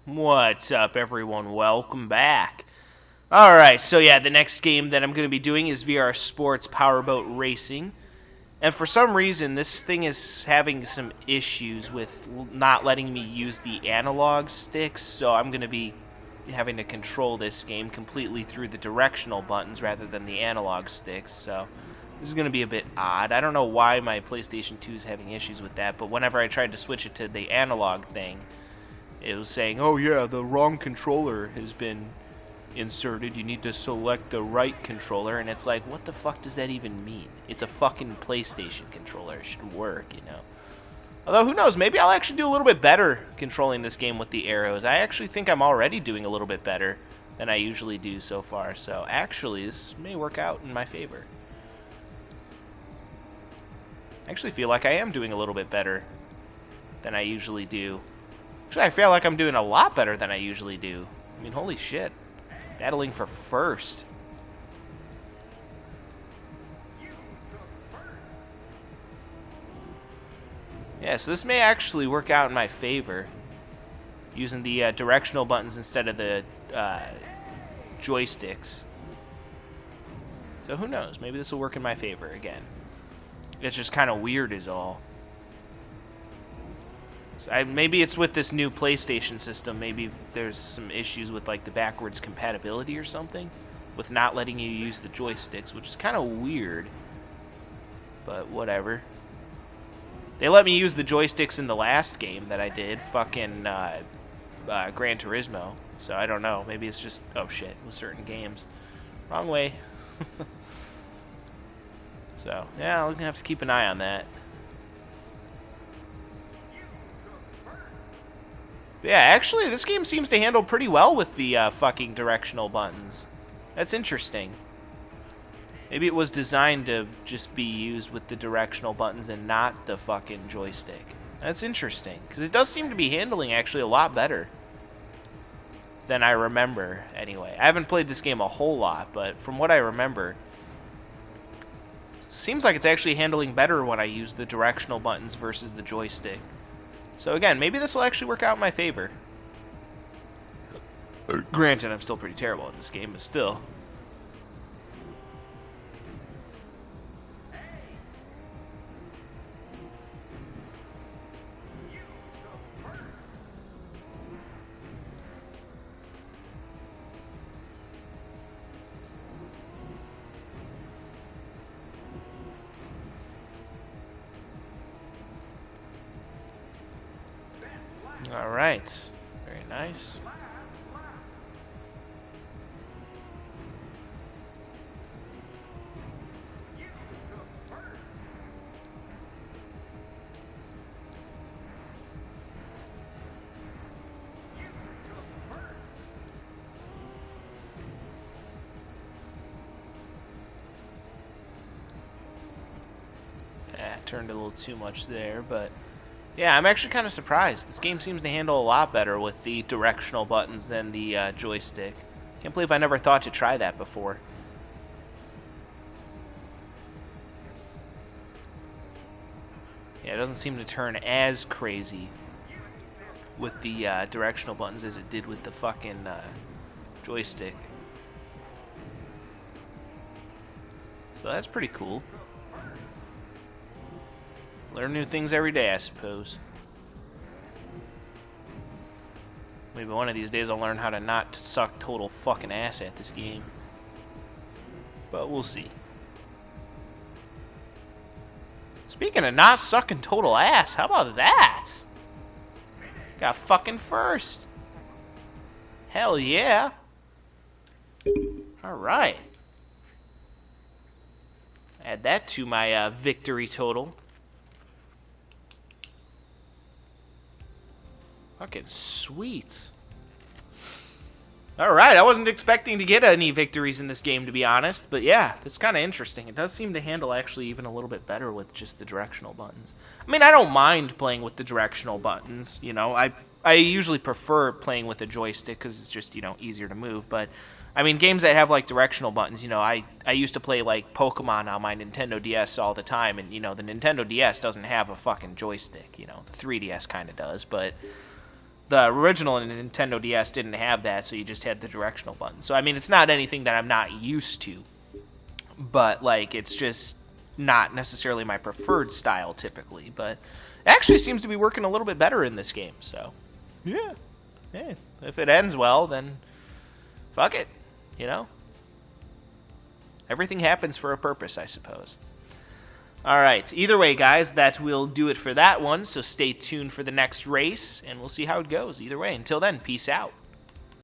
What's up, everyone? Welcome back. Alright, so yeah, the next game that I'm going to be doing is VR Sports Powerboat Racing. And for some reason, this thing is having some issues with not letting me use the analog sticks, so I'm going to be having to control this game completely through the directional buttons rather than the analog sticks, so this is going to be a bit odd. I don't know why my PlayStation 2 is having issues with that, but whenever I tried to switch it to the analog thing, it was saying, oh yeah, the wrong controller has been inserted. You need to select the right controller. And it's like, what the fuck does that even mean? It's a fucking PlayStation controller. It should work, you know. Although, who knows? Maybe I'll actually do a little bit better controlling this game with the arrows. I actually think I'm already doing a little bit better than I usually do so far. So, actually, this may work out in my favor. I actually feel like I am doing a little bit better than I usually do. Actually, I feel like I'm doing a lot better than I usually do. I mean, holy shit. Battling for first. Yeah, so this may actually work out in my favor. Using the directional buttons instead of the joysticks. So who knows? Maybe this will work in my favor again. It's just kind of weird is all. Maybe it's with this new PlayStation system. Maybe there's some issues with like the backwards compatibility or something, with not letting you use the joysticks, which is kind of weird. But whatever. They let me use the joysticks in the last game that I did, fucking Gran Turismo. So I don't know. Maybe it's just shit with certain games. Wrong way. So yeah, I'm gonna have to keep an eye on that. Yeah, actually, this game seems to handle pretty well with the fucking directional buttons. That's interesting. Maybe it was designed to just be used with the directional buttons and not the fucking joystick. That's interesting, because it does seem to be handling actually a lot better than I remember, anyway. I haven't played this game a whole lot, but from what I remember, it seems like it's actually handling better when I use the directional buttons versus the joystick. So again, maybe this will actually work out in my favor. Granted, I'm still pretty terrible at this game, but still. All right, very nice. Turned a little too much there, but yeah, I'm actually kind of surprised. This game seems to handle a lot better with the directional buttons than the joystick. Can't believe I never thought to try that before. Yeah, it doesn't seem to turn as crazy with the directional buttons as it did with the fucking joystick. So that's pretty cool. Learn new things every day, I suppose. Maybe one of these days I'll learn how to not suck total fucking ass at this game. But we'll see. Speaking of not sucking total ass, how about that? Got fucking first. Hell yeah. Alright. Add that to my victory total. Fucking sweet. Alright, I wasn't expecting to get any victories in this game, to be honest. But yeah, that's kind of interesting. It does seem to handle actually even a little bit better with just the directional buttons. I mean, I don't mind playing with the directional buttons. You know, I usually prefer playing with a joystick because it's just, you know, easier to move. But, I mean, games that have, like, directional buttons, you know, I used to play, like, Pokemon on my Nintendo DS all the time. And, you know, the Nintendo DS doesn't have a fucking joystick. You know, the 3DS kind of does, but The original Nintendo DS didn't have that, so you just had the directional button. So, I mean, it's not anything that I'm not used to. But, like, it's just not necessarily my preferred style typically. But it actually seems to be working a little bit better in this game. So, yeah. Hey, if it ends well, then fuck it. You know? Everything happens for a purpose, I suppose. All right. Either way, guys, that will do it for that one. So stay tuned for the next race, and we'll see how it goes. Either way, until then, peace out.